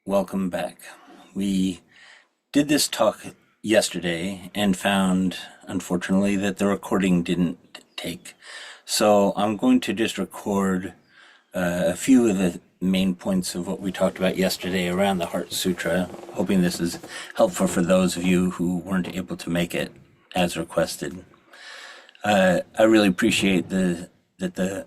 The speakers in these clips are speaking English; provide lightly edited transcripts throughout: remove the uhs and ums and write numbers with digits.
Welcome back. We did this talk yesterday and found, unfortunately, that the recording didn't take. So I'm going to just record a few of the main points of what we talked about yesterday around the Heart Sutra, hoping this is helpful for those of you who weren't able to make it as requested. I really appreciate that the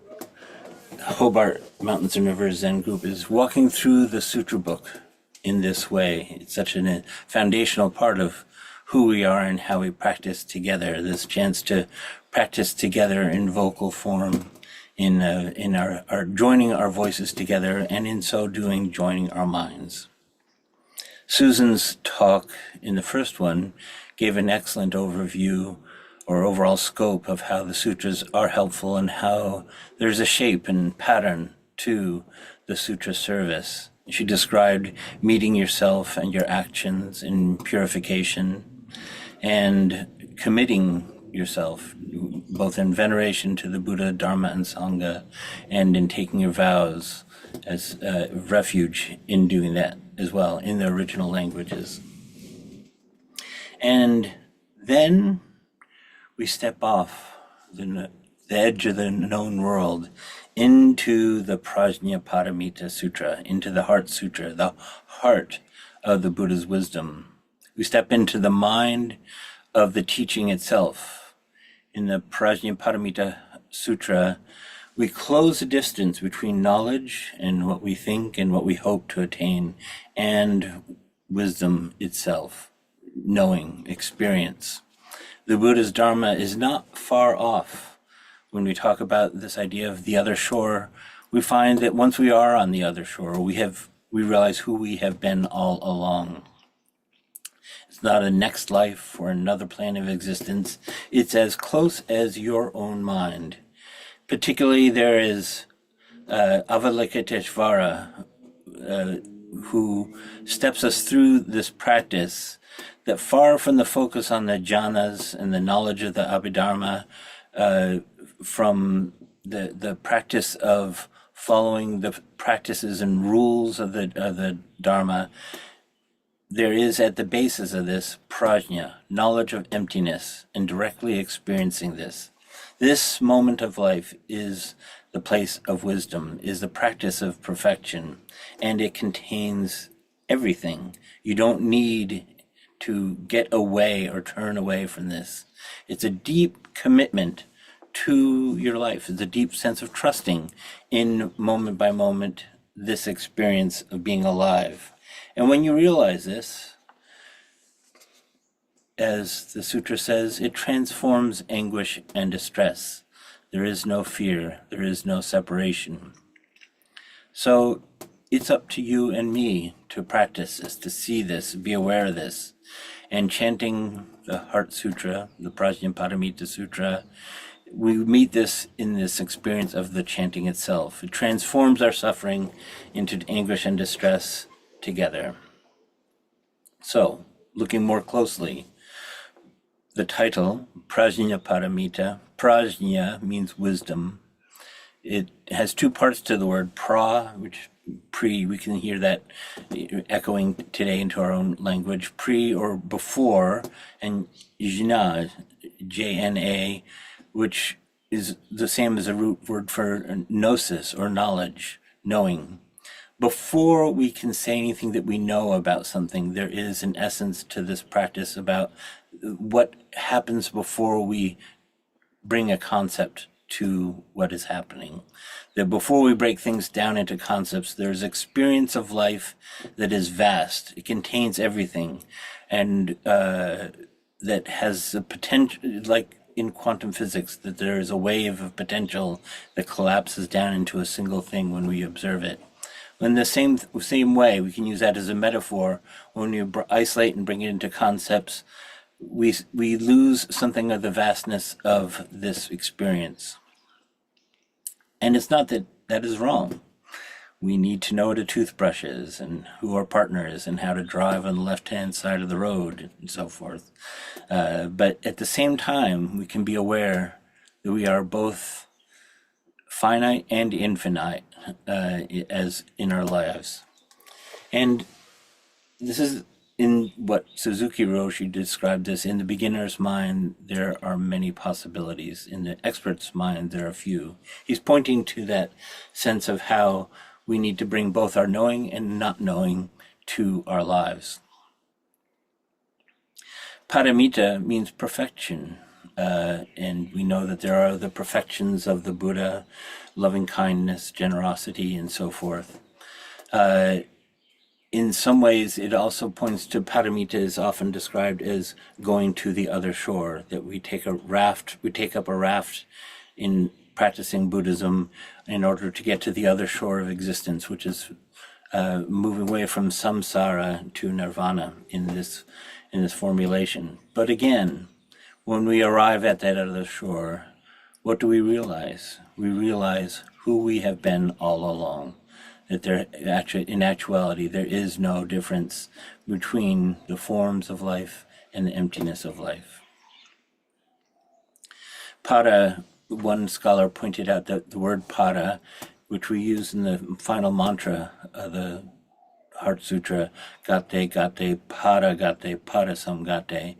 Hobart Mountains and Rivers Zen group is walking through the Sutra book in this way. It's such a foundational part of who we are and how we practice together. This chance to practice together in vocal form, in our joining our voices together, and in so doing, joining our minds. Susan's talk in the first one gave an excellent overview or overall scope of how the sutras are helpful and how there's a shape and pattern to the sutra service. She described meeting yourself and your actions in purification and committing yourself, both in veneration to the Buddha, Dharma, and Sangha, and in taking your vows as refuge in doing that as well in the original languages. And then we step off the edge of the known world into the Prajnaparamita Sutra, into the Heart Sutra, the heart of the Buddha's wisdom. We step into the mind of the teaching itself. In the Prajnaparamita Sutra, we close the distance between knowledge and what we think and what we hope to attain, and wisdom itself, knowing, experience. The Buddha's Dharma is not far off. When we talk about this idea of the other shore, we find that once we are on the other shore, we realize who we have been all along. It's not a next life or another plane of existence. It's as close as your own mind. Particularly, there is Avalokiteshvara, who steps us through this practice that, far from the focus on the jhanas and the knowledge of the Abhidharma, from the practice of following the practices and rules of the Dharma, there is at the basis of this prajna, knowledge of emptiness, and directly experiencing this. This moment of life is the place of wisdom, is the practice of perfection, and it contains everything. You don't need to get away or turn away from this. It's a deep commitment to your life. It's a deep sense of trusting in moment by moment this experience of being alive. And when you realize this, as the sutra says, it transforms anguish and distress. There is no fear. There is no separation. So it's up to you and me to practice this, to see this, be aware of this. And chanting the Heart Sutra, the Prajnaparamita Sutra, we meet this in this experience of the chanting itself. It transforms our suffering into anguish and distress together. So, looking more closely, the title, Prajnaparamita, prajna means wisdom. It has two parts to the word which we can hear that echoing today into our own language, pre or before, and jna, Jna, which is the same as a root word for gnosis or knowledge, knowing. Before we can say anything that we know about something, there is an essence to this practice about what happens before we bring a concept to what is happening. That before we break things down into concepts, there's experience of life that is vast. It contains everything, and that has a potential, like in quantum physics, that there is a wave of potential that collapses down into a single thing when we observe it. In the same way, we can use that as a metaphor. When you isolate and bring it into concepts, we lose something of the vastness of this experience. And it's not that that is wrong. We need to know what a toothbrush is and who our partner is and how to drive on the left-hand side of the road and so forth. But at the same time, we can be aware that we are both finite and infinite as in our lives. And this is in what Suzuki Roshi described as in the beginner's mind, there are many possibilities. In the expert's mind, there are few. He's pointing to that sense of how we need to bring both our knowing and not knowing to our lives. Paramita means perfection, and we know that there are the perfections of the Buddha, loving kindness, generosity, and so forth. In some ways, it also points to paramita is often described as going to the other shore, that we take up a raft in practicing Buddhism in order to get to the other shore of existence, which is moving away from samsara to nirvana in this formulation. But again, when we arrive at that other shore, what do we realize? We realize who we have been all along. That in actuality, there is no difference between the forms of life and the emptiness of life. Para, one scholar pointed out that the word para, which we use in the final mantra of the Heart Sutra, gate, gate, para samgate,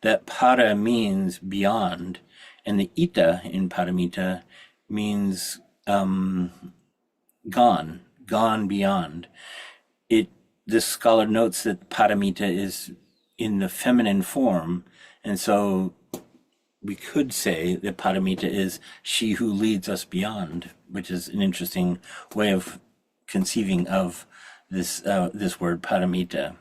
that para means beyond, and the ita in paramita means gone beyond. This scholar notes that paramita is in the feminine form, and so we could say that paramita is she who leads us beyond, which is an interesting way of conceiving of this word paramita.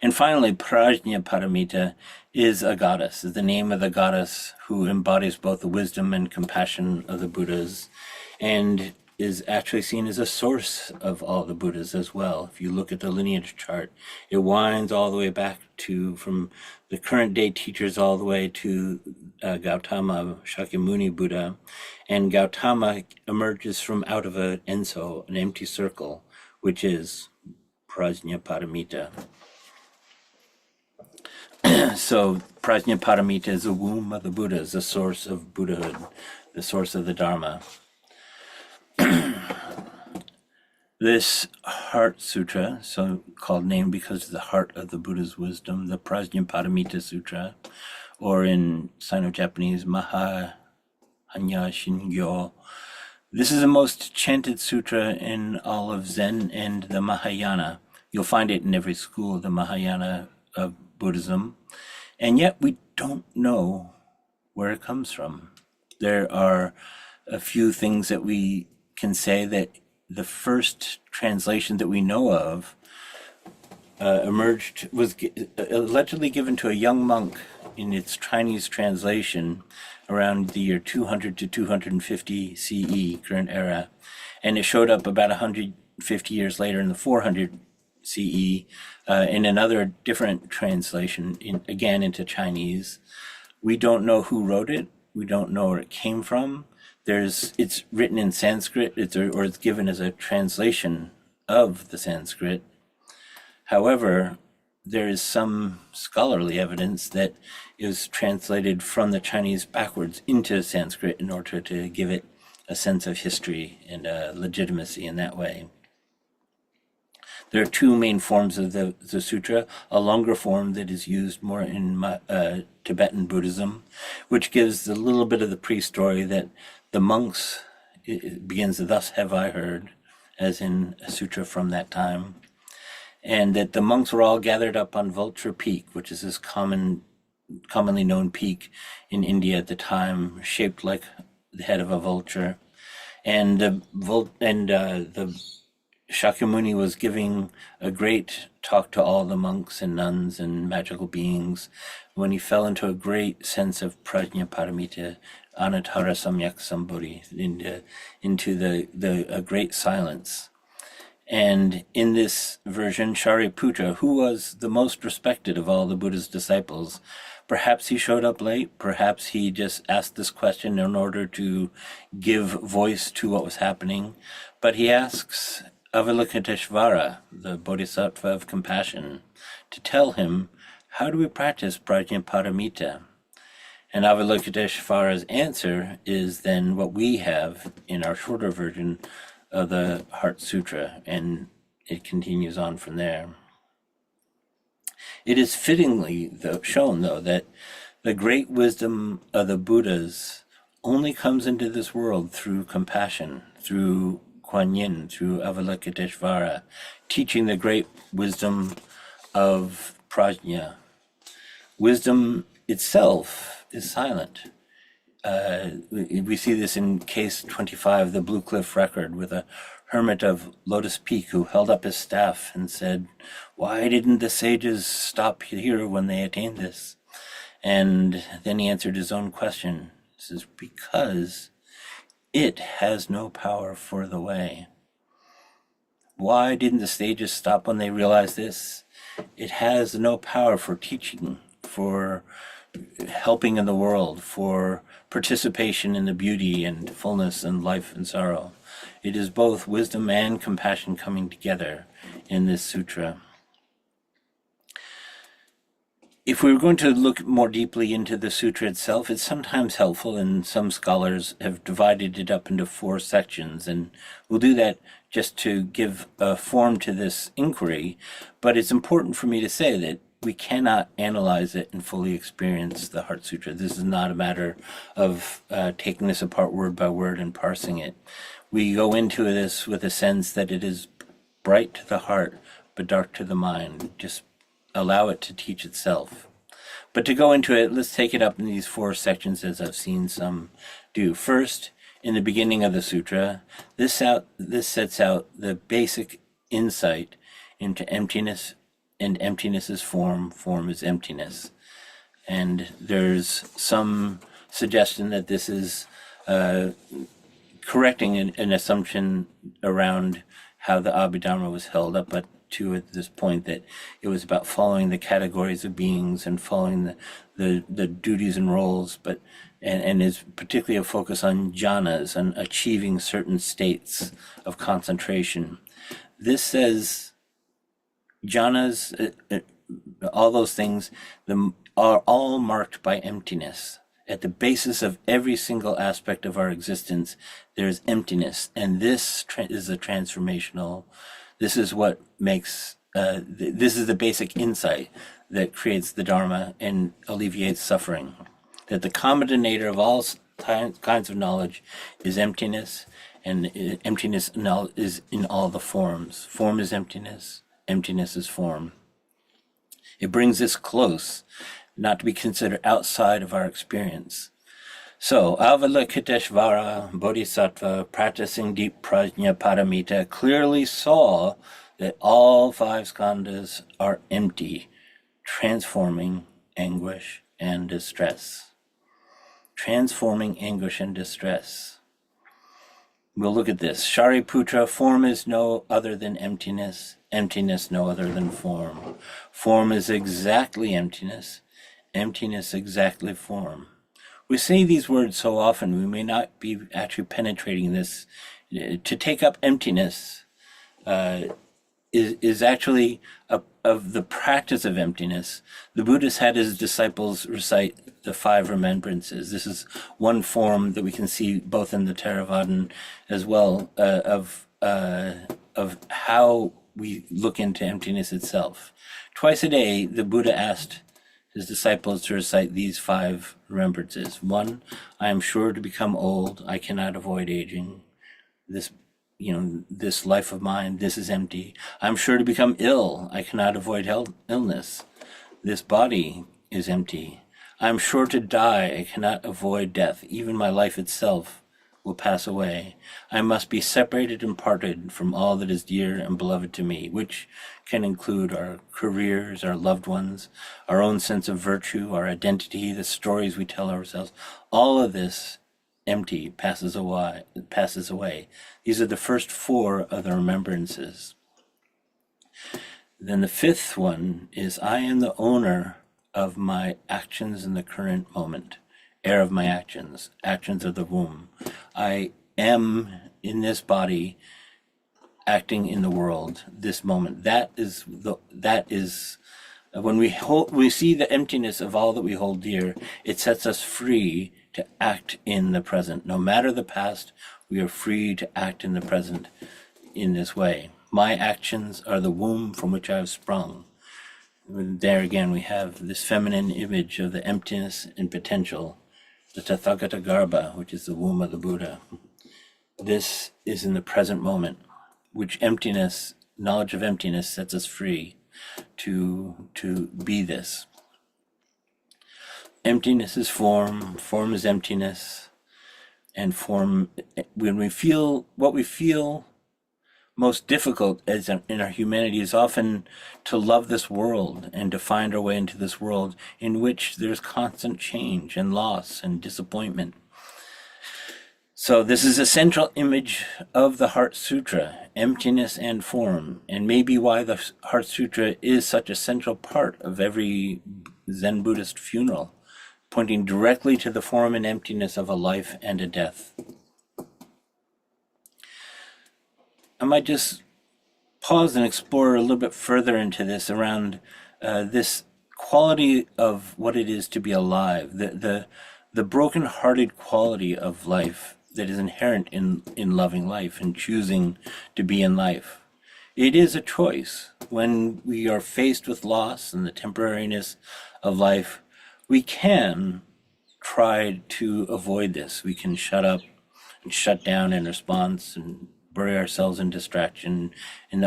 And finally, Prajna Paramita is a goddess, is the name of the goddess who embodies both the wisdom and compassion of the Buddhas, and is actually seen as a source of all the Buddhas as well. If you look at the lineage chart, it winds all the way back from the current day teachers all the way to Gautama, Shakyamuni Buddha, and Gautama emerges from out of an enso, an empty circle, which is Prajna Paramita. So Prajna Paramita is the womb of the Buddhas, the source of Buddhahood, the source of the Dharma. This Heart Sutra, so called named because of the heart of the Buddha's wisdom, the Prajna Paramita Sutra, or in Sino-Japanese, Mahahanya Shingyo. This is the most chanted sutra in all of Zen and the Mahayana. You'll find it in every school of the Mahayana of Buddhism, and yet we don't know where it comes from. There are a few things that we can say that the first translation that we know of was allegedly given to a young monk in its Chinese translation around the year 200 to 250 CE, current era, and it showed up about 150 years later in the 400 CE in another different translation, again into Chinese. We don't know who wrote it. We don't know where it came from. It's written in Sanskrit, or it's given as a translation of the Sanskrit. However, there is some scholarly evidence that it was translated from the Chinese backwards into Sanskrit in order to give it a sense of history and legitimacy in that way. There are two main forms of the sutra, a longer form that is used more in Tibetan Buddhism, which gives a little bit of the pre-story that the monks, it begins, thus have I heard, as in a sutra from that time, and that the monks were all gathered up on Vulture Peak, which is this commonly known peak in India at the time, shaped like the head of a vulture, and the Shakyamuni was giving a great talk to all the monks and nuns and magical beings when he fell into a great sense of Prajna Paramita, Anatara Samyak Sambodhi, into a great silence. And in this version, Shariputra, who was the most respected of all the Buddha's disciples, perhaps he showed up late, perhaps he just asked this question in order to give voice to what was happening, but he asks Avalokiteshvara, the Bodhisattva of compassion, to tell him, how do we practice Prajna Paramita? And Avalokiteshvara's answer is then what we have in our shorter version of the Heart Sutra, and it continues on from there. It is fittingly shown, though, that the great wisdom of the Buddhas only comes into this world through compassion, through Kuan Yin, through Avalokiteshvara, teaching the great wisdom of prajna. Wisdom itself is silent. We see this in case 25, the Blue Cliff Record, with a hermit of Lotus Peak who held up his staff and said, "Why didn't the sages stop here when they attained this?" And then he answered his own question. He says, "Because it has no power for the way." Why didn't the sages stop when they realized this? It has no power for teaching, for helping in the world, for participation in the beauty and fullness and life and sorrow. It is both wisdom and compassion coming together in this sutra. If we were going to look more deeply into the sutra itself, it's sometimes helpful, and some scholars have divided it up into 4 sections, and we'll do that just to give a form to this inquiry. But it's important for me to say that we cannot analyze it and fully experience the Heart Sutra. This is not a matter of taking this apart word by word and parsing it. We go into this with a sense that it is bright to the heart, but dark to the mind. Just allow it to teach itself. But to go into it, let's take it up in these 4 sections as I've seen some do. First, in the beginning of the sutra, this sets out the basic insight into emptiness, and emptiness is form, form is emptiness. And there's some suggestion that this is correcting an assumption around how the Abhidharma was held up to at this point, that it was about following the categories of beings and following the duties and roles, and is particularly a focus on jhanas and achieving certain states of concentration. This says jhanas, all those things, are all marked by emptiness. At the basis of every single aspect of our existence, there is emptiness, and this is a transformational. This is what makes. This is the basic insight that creates the Dharma and alleviates suffering. That the common denominator of all kinds of knowledge is emptiness, and emptiness is in all the forms. Form is emptiness. Emptiness is form. It brings us close, not to be considered outside of our experience. So, Avalokiteshvara Bodhisattva, practicing deep prajna paramita, clearly saw that all 5 skandhas are empty, transforming anguish and distress. Transforming anguish and distress. We'll look at this. Shariputra, form is no other than emptiness, emptiness no other than form. Form is exactly emptiness, emptiness exactly form. We say these words so often, we may not be actually penetrating this. To take up emptiness is actually of the practice of emptiness. The Buddhist had his disciples recite the 5 remembrances. This is one form that we can see both in the Theravadan as well of how we look into emptiness itself. Twice a day, the Buddha asked his disciples to recite these 5 remembrances. 1, I am sure to become old. I cannot avoid aging. This life of mine, this is empty. I'm sure to become ill. I cannot avoid illness. This body is empty. I'm sure to die. I cannot avoid death. Even my life itself will pass away. I must be separated and parted from all that is dear and beloved to me, which can include our careers, our loved ones, our own sense of virtue, our identity, the stories we tell ourselves. All of this empty passes away. These are the first 4 of the remembrances. Then the 5th one is, I am the owner of my actions in the current moment. Heir of my actions of the womb. I am in this body, acting in the world, this moment. That is when we see the emptiness of all that we hold dear, it sets us free to act in the present. No matter the past, we are free to act in the present in this way. My actions are the womb from which I have sprung. There again, we have this feminine image of the emptiness and potential, the Tathagata Garbha, which is the womb of the Buddha. This is in the present moment, which emptiness, knowledge of emptiness, sets us free to be this. Emptiness is form is emptiness, and form, when we feel what we feel most difficult as in our humanity is often to love this world and to find our way into this world in which there's constant change and loss and disappointment. So this is a central image of the Heart Sutra, emptiness and form, and maybe why the Heart Sutra is such a central part of every Zen Buddhist funeral, pointing directly to the form and emptiness of a life and a death. I might just pause and explore a little bit further into this around this quality of what it is to be alive, the broken-hearted quality of life that is inherent in loving life and choosing to be in life. It is a choice. When we are faced with loss and the temporariness of life, we can try to avoid this. We can shut up and shut down in response and bury ourselves in distraction, in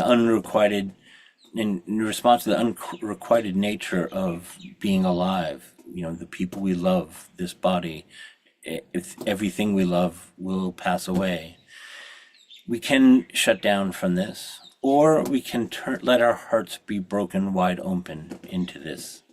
response to the unrequited nature of being alive. The people we love, this body, if everything we love will pass away. We can shut down from this, or we can let our hearts be broken wide open into this.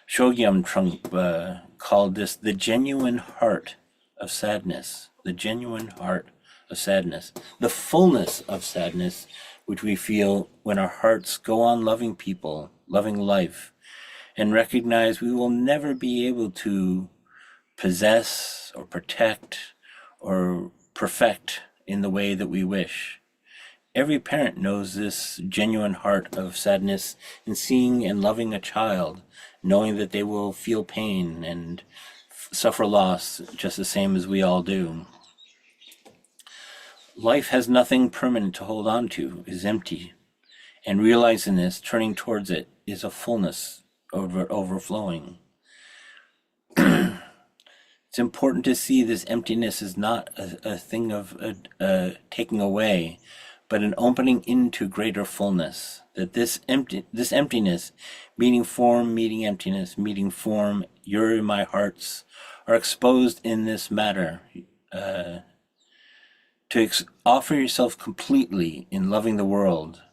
Shogyam Trungpa called this the genuine heart of sadness, the genuine heart of sadness, the fullness of sadness which we feel when our hearts go on loving people, loving life, and recognize we will never be able to possess or protect or perfect in the way that we wish. Every parent knows this genuine heart of sadness in seeing and loving a child, knowing that they will feel pain and suffer loss just the same as we all do. Life has nothing permanent to hold on to, is empty. And realizing this, turning towards it, is a fullness overflowing. It's important to see this emptiness is not a thing of taking away, but an opening into greater fullness. That this emptiness, meeting form, meeting emptiness, meeting form, your my hearts, are exposed in this matter. To offer yourself completely in loving the world,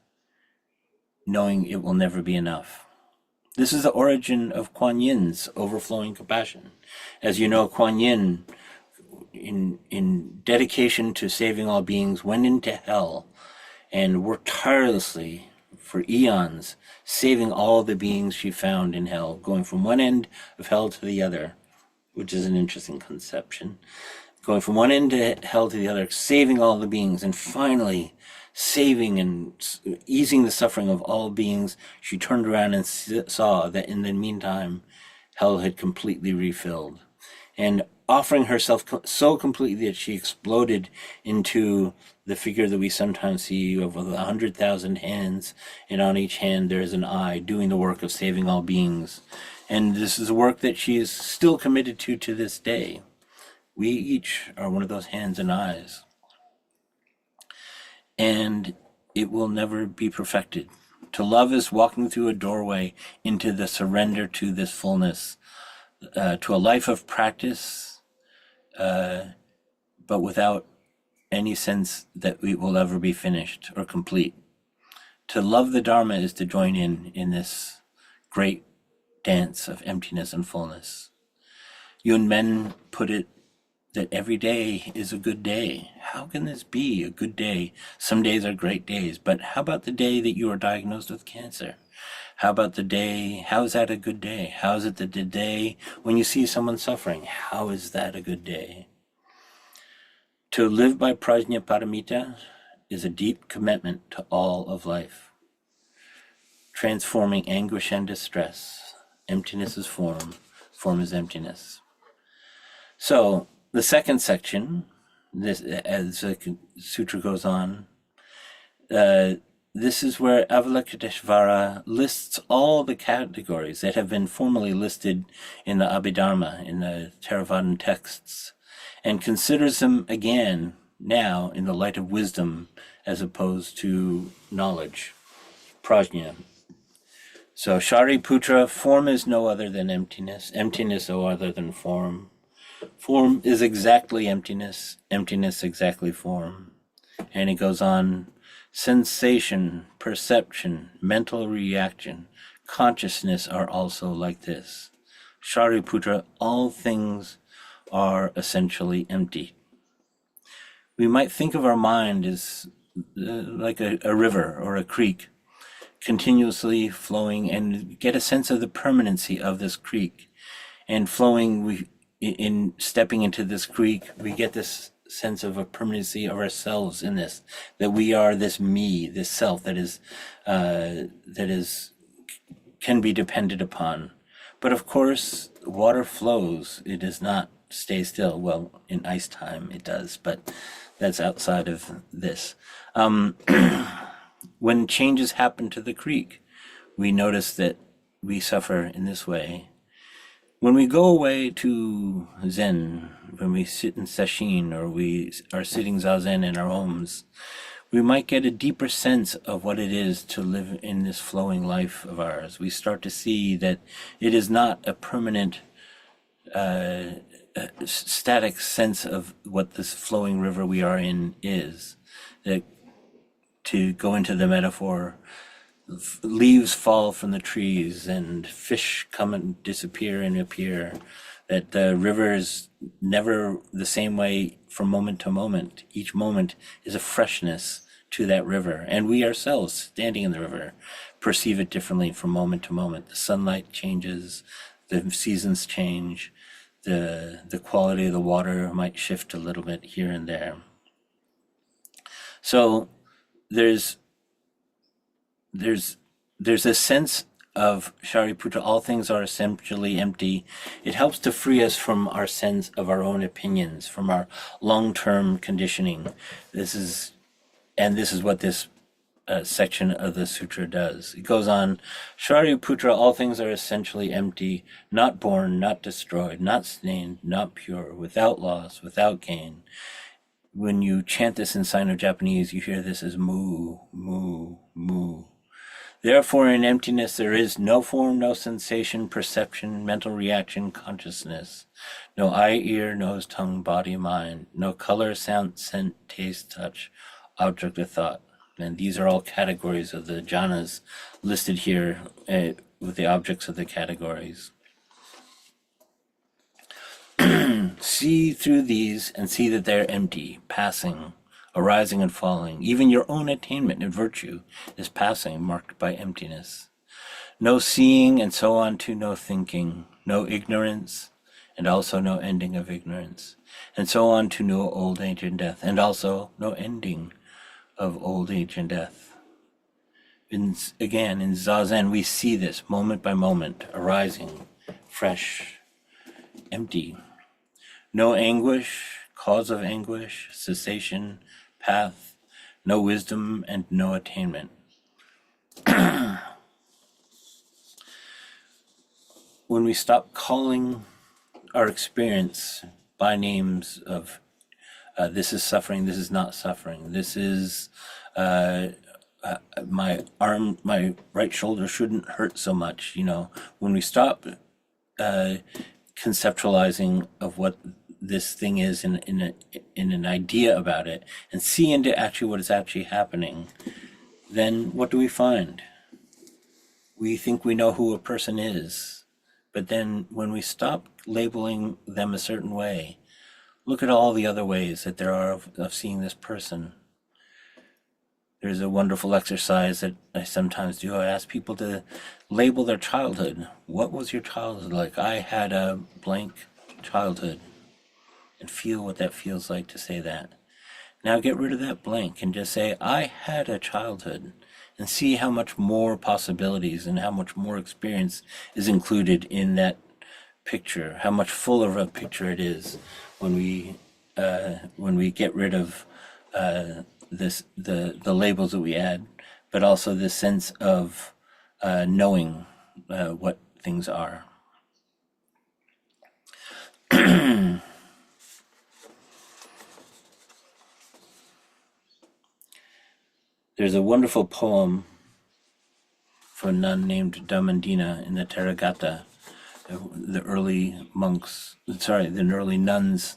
knowing it will never be enough. This is the origin of Kuan Yin's overflowing compassion. As you know, Kuan Yin, in dedication to saving all beings, went into hell and worked tirelessly for eons, saving all the beings she found in hell, going from one end of hell to the other, which is an interesting conception. Going from one end of hell to the other, saving all the beings, and finally saving and easing the suffering of all beings, she turned around and saw that in the meantime, hell had completely refilled. And offering herself so completely that she exploded into the figure that we sometimes see of 100,000 hands, and on each hand there is an eye doing the work of saving all beings. And this is a work that she is still committed to this day. We each are one of those hands and eyes. And it will never be perfected. To love is walking through a doorway into the surrender to this fullness, to a life of practice, but without any sense that we will ever be finished or complete. To love the Dharma is to join in this great dance of emptiness and fullness. Yun Men put it that every day is a good day. How can this be a good day? Some days are great days, but how about the day that you are diagnosed with cancer? How about the day, how is that a good day? How is it the day when you see someone suffering? How is that a good day? To live by Prajna Paramita is a deep commitment to all of life, transforming anguish and distress. Emptiness is form, form is emptiness. So, the second section, this, as the sutra goes on, the this is where Avalokiteshvara lists all the categories that have been formally listed in the Abhidharma, in the Theravadan texts, and considers them again now in the light of wisdom as opposed to knowledge, prajna. So Shariputra, form is no other than emptiness, emptiness no other than form. Form is exactly emptiness, emptiness exactly form. And it goes on, sensation, perception, mental reaction, consciousness are also like this. Shariputra, all things are essentially empty. We might think of our mind as like a river or a creek, continuously flowing, and get a sense of the permanency of this creek. And flowing, in stepping into this creek, we get this sense of a permanency of ourselves in this, that we are this me, this self that is can be depended upon. But of course, water flows; it does not stay still. Well, in ice time it does, but that's outside of this. When changes happen to the creek, we notice that we suffer in this way. When we go away to Zen, when we sit in sesshin, or we are sitting zazen in our homes, we might get a deeper sense of what it is to live in this flowing life of ours. We start to see that it is not a permanent, static sense of what this flowing river we are in is. That, to go into the metaphor, leaves fall from the trees and fish come and disappear and appear, that the river is never the same way from moment to moment. Each moment is a freshness to that river, and we ourselves standing in the river perceive it differently from moment to moment. The sunlight changes, the seasons change, the quality of the water might shift a little bit here and there. So there's a sense of Shariputra, all things are essentially empty. It helps to free us from our sense of our own opinions, from our long-term conditioning. This is what this section of the sutra does. It goes on, Shariputra, all things are essentially empty, not born, not destroyed, not stained, not pure, without loss, without gain. When you chant this in Sino-Japanese, you hear this as mu, mu, mu. Therefore, in emptiness, there is no form, no sensation, perception, mental reaction, consciousness. No eye, ear, nose, tongue, body, mind. No color, sound, scent, taste, touch, object of thought. And these are all categories of the jhanas listed here with the objects of the categories. See through these and see that they're empty, passing, arising and falling. Even your own attainment and virtue is passing, marked by emptiness. No seeing, and so on to no thinking. No ignorance, and also no ending of ignorance. And so on to no old age and death, and also no ending of old age and death. Again, in Zazen, we see this moment by moment, arising, fresh, empty. No anguish, cause of anguish, cessation, path, no wisdom, and no attainment. When we stop calling our experience by names of this is suffering, this is not suffering, this is my arm, my right shoulder shouldn't hurt so much, when we stop conceptualizing of what this thing is in an idea about it, and see into actually what is actually happening, then what do we find? We think we know who a person is, but then when we stop labeling them a certain way, look at all the other ways that there are of seeing this person. There's a wonderful exercise that I sometimes do. I ask people to label their childhood. What was your childhood like? I had a blank childhood. And feel what that feels like to say that. Now get rid of that blank and just say, I had a childhood, and see how much more possibilities and how much more experience is included in that picture, how much fuller of a picture it is when we get rid of the labels that we add. but also this sense of knowing what things are. There's a wonderful poem for a nun named Damandina in the Therigatha, the early nuns,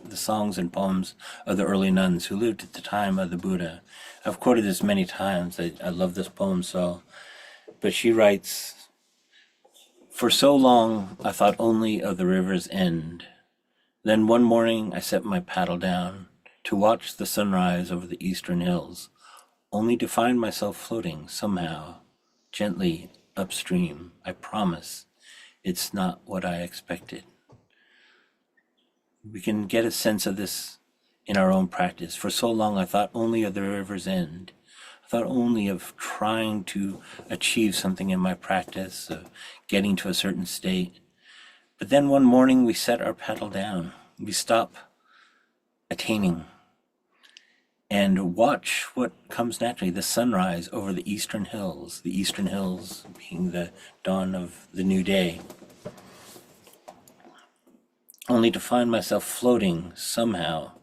the songs and poems of the early nuns who lived at the time of the Buddha. I've quoted this many times. I love this poem so. But she writes, "For so long I thought only of the river's end. Then one morning I set my paddle down to watch the sunrise over the eastern hills, only to find myself floating somehow, gently upstream. I promise it's not what I expected." We can get a sense of this in our own practice. For so long I thought only of the river's end. I thought only of trying to achieve something in my practice, of getting to a certain state. But then one morning we set our paddle down. We stop attaining and watch what comes naturally, the sunrise over the eastern hills being the dawn of the new day, only to find myself floating somehow,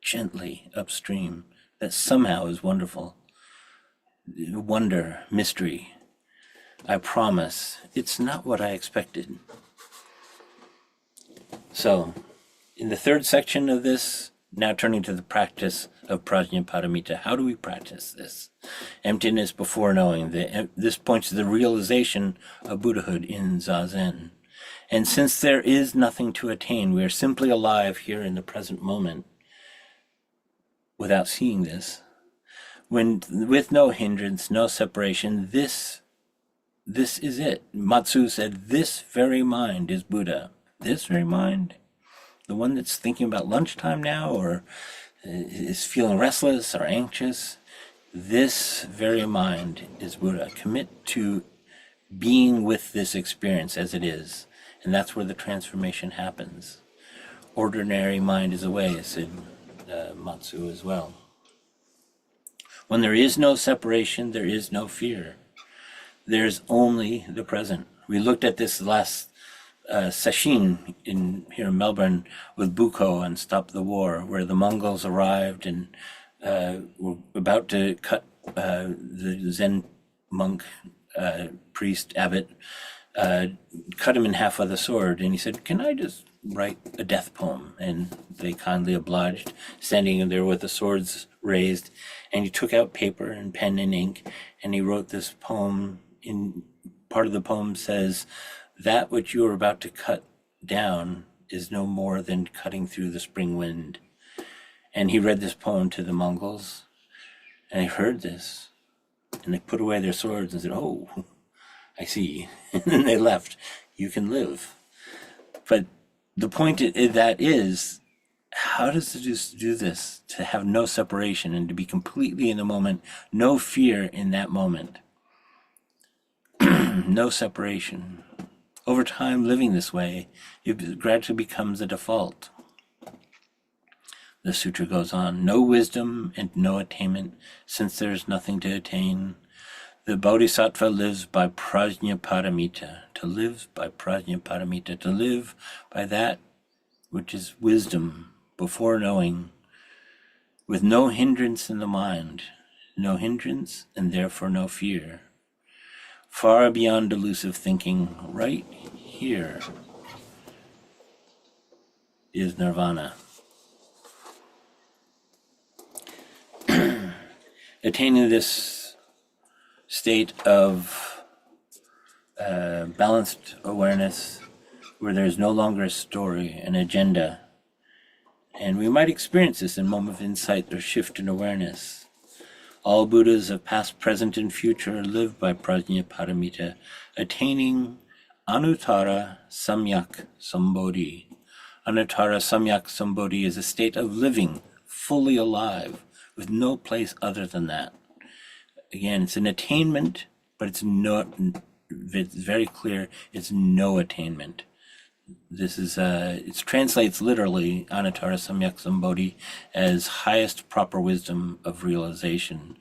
gently upstream. That somehow is wonderful. Wonder, mystery. I promise, it's not what I expected. So, in the third section of this, now turning to the practice of Prajnaparamita. How do we practice this? Emptiness before knowing. This points to the realization of Buddhahood in Zazen. And since there is nothing to attain, we are simply alive here in the present moment without seeing this. With no hindrance, no separation, this is it. Matsu said, this very mind is Buddha. This very mind? The one that's thinking about lunchtime now, or is feeling restless or anxious? This very mind is Buddha. Commit to being with this experience as it is. And that's where the transformation happens. Ordinary mind is away, said Matsu as well. When there is no separation, there is no fear. There's only the present. We looked at this last session here in Melbourne with Buko and Stop the War, where the Mongols arrived and were about to cut the Zen monk, priest, abbot, cut him in half with a sword. And he said, "Can I just write a death poem?" And they kindly obliged, standing there with the swords raised. And he took out paper and pen and ink, and he wrote this poem. In part of the poem says, "That which you are about to cut down is no more than cutting through the spring wind." And he read this poem to the Mongols, and they heard this, and they put away their swords and said, "Oh, I see." And then they left. You can live. But the point that is, how does it just do this? To have no separation and to be completely in the moment, no fear in that moment. No separation. Over time, living this way, it gradually becomes a default. The sutra goes on, no wisdom and no attainment, since there is nothing to attain. The bodhisattva lives by prajnaparamita. To live by prajnaparamita, to live by that which is wisdom before knowing, with no hindrance in the mind, no hindrance and therefore no fear. Far beyond delusive thinking, right here is nirvana. Attaining this state of balanced awareness where there's no longer a story, an agenda, and we might experience this in a moment of insight or shift in awareness. All Buddhas of past, present, and future live by Prajnaparamita, attaining Anuttara Samyak Sambodhi. Anuttara Samyak Sambodhi is a state of living fully alive, with no place other than that. Again, it's an attainment, but it's very clear, it's no attainment. This is, it translates literally, Anuttara Samyak Sambodhi, as highest proper wisdom of realization.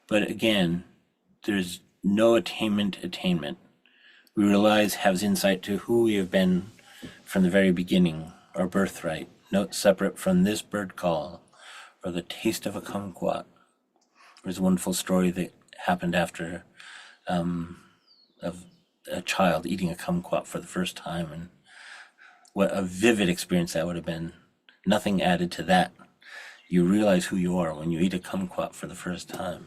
But again, there's no attainment. We realize, has insight to who we have been from the very beginning, our birthright, not separate from this bird call or the taste of a kumquat. There's a wonderful story that happened after of a child eating a kumquat for the first time, and what a vivid experience that would have been. Nothing added to that. You realize who you are when you eat a kumquat for the first time.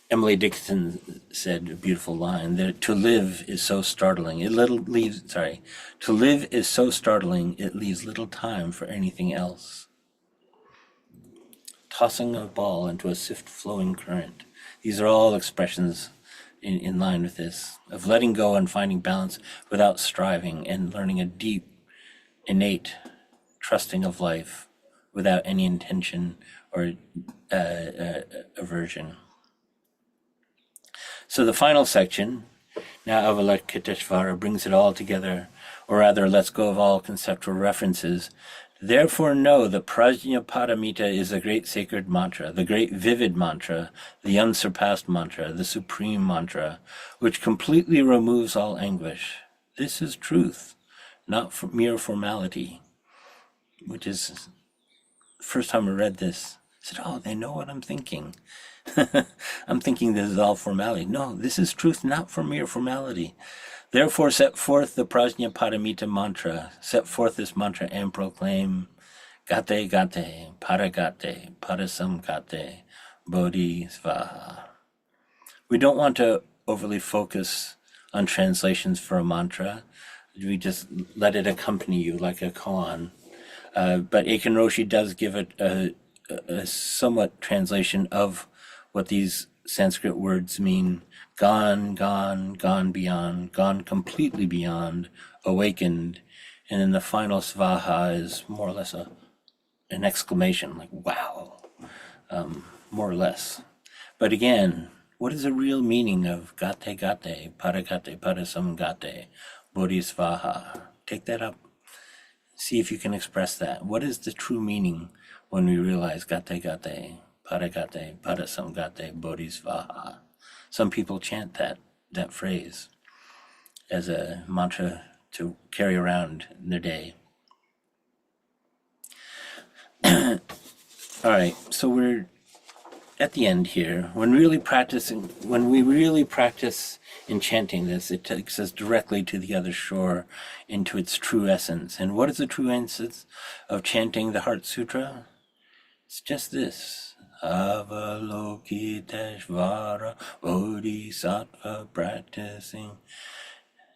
Emily Dickinson said a beautiful line that to live is so startling. To live is so startling it leaves little time for anything else. Tossing a ball into a swift flowing current. These are all expressions in line with this, of letting go and finding balance without striving, and learning a deep, innate trusting of life without any intention or aversion. So the final section, now Avalokiteshvara, brings it all together, or rather lets go of all conceptual references. Therefore know that Prajnaparamita is the great sacred mantra, the great vivid mantra, the unsurpassed mantra, the supreme mantra, which completely removes all anguish. This is truth, not mere formality, which is, the first time I read this, I said, oh, they know what I'm thinking. I'm thinking this is all formality. No, this is truth, not for mere formality. Therefore, set forth the Prajnaparamita mantra. Set forth this mantra and proclaim Gate Gate, Paragate, Parasamgate, Bodhisvaha. We don't want to overly focus on translations for a mantra. We just let it accompany you like a koan. But Aiken Roshi does give it a somewhat translation of what these Sanskrit words mean. Gone, gone, gone beyond, gone completely beyond, awakened. And then the final svaha is more or less an exclamation, like, wow, more or less. But again, what is the real meaning of gate gate, paragate, parasamgate, bodhisvaha? Take that up. See if you can express that. What is the true meaning when we realize gate gate, paragate, parasamgate, bodhisvaha? Some people chant that phrase as a mantra to carry around in their day. All right, so we're at the end here. When we really practice in chanting this, it takes us directly to the other shore, into its true essence. And what is the true essence of chanting the Heart Sutra? It's just this. Avalokiteshvara Bodhisattva practicing.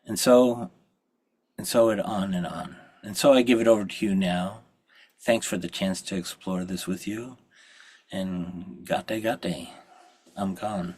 And so it on and on. And so I give it over to you now. Thanks for the chance to explore this with you. And gate gate, I'm gone.